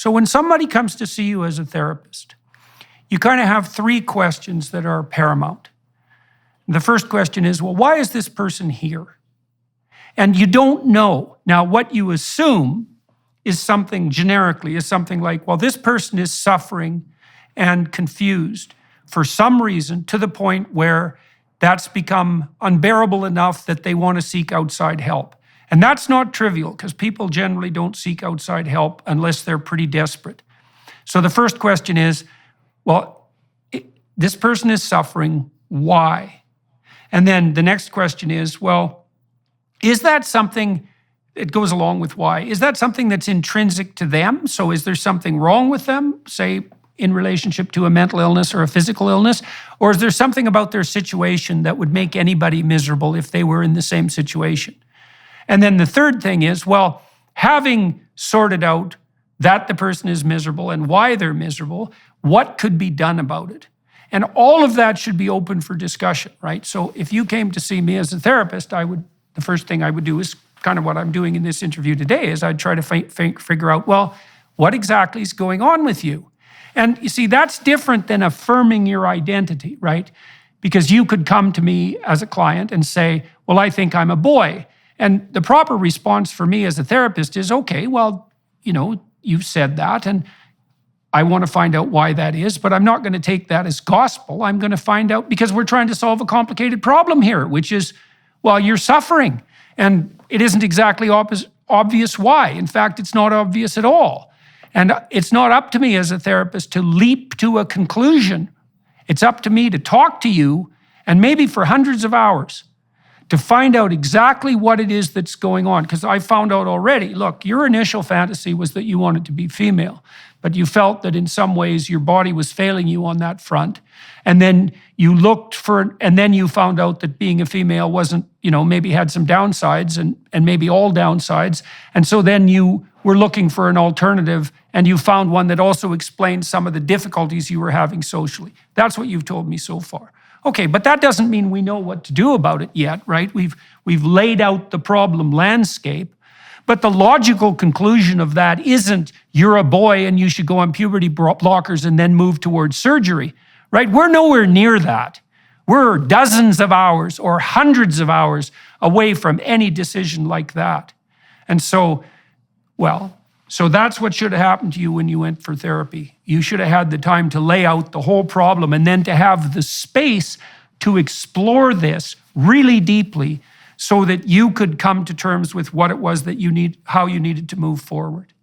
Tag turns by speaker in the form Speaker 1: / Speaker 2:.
Speaker 1: So when somebody comes to see you as a therapist, you kind of have three questions that are paramount. The first question is, well, why is this person here? And you don't know. Now, what you assume is something generically, is something like, well, this person is suffering and confused for some reason to the point where that's become unbearable enough that they want to seek outside help. And that's not trivial because people generally don't seek outside help unless they're pretty desperate. So the first question is, well, this person is suffering, why? And then the next question is, well, is that something, it goes along with why, is that something that's intrinsic to them? So is there something wrong with them, say, in relationship to a mental illness or a physical illness? Or is there something about their situation that would make anybody miserable if they were in the same situation? And then the third thing is, well, having sorted out that the person is miserable and why they're miserable, what could be done about it? And all of that should be open for discussion, right? So if you came to see me as a therapist, the first thing I would do is kind of what I'm doing in this interview today, is I'd try to figure out, well, what exactly is going on with you? And you see, that's different than affirming your identity, right? Because you could come to me as a client and say, well, I think I'm a boy. And the proper response for me as a therapist is, okay, well, you've said that, and I want to find out why that is, but I'm not going to take that as gospel. I'm going to find out, because we're trying to solve a complicated problem here, which is, well, you're suffering, and it isn't exactly obvious why. In fact, it's not obvious at all. And it's not up to me as a therapist to leap to a conclusion. It's up to me to talk to you, and maybe for hundreds of hours, to find out exactly what it is that's going on. Because I found out already, look, your initial fantasy was that you wanted to be female, but you felt that in some ways your body was failing you on that front. And then you and then you found out that being a female wasn't, maybe had some downsides and maybe all downsides. And so then you were looking for an alternative, and you found one that also explained some of the difficulties you were having socially. That's what you've told me so far. Okay, but that doesn't mean we know what to do about it yet, right? We've laid out the problem landscape, but the logical conclusion of that isn't you're a boy and you should go on puberty blockers and then move towards surgery, right? We're nowhere near that. We're dozens of hours or hundreds of hours away from any decision like that. And so, so that's what should have happened to you when you went for therapy. You should have had the time to lay out the whole problem and then to have the space to explore this really deeply so that you could come to terms with what it was that how you needed to move forward.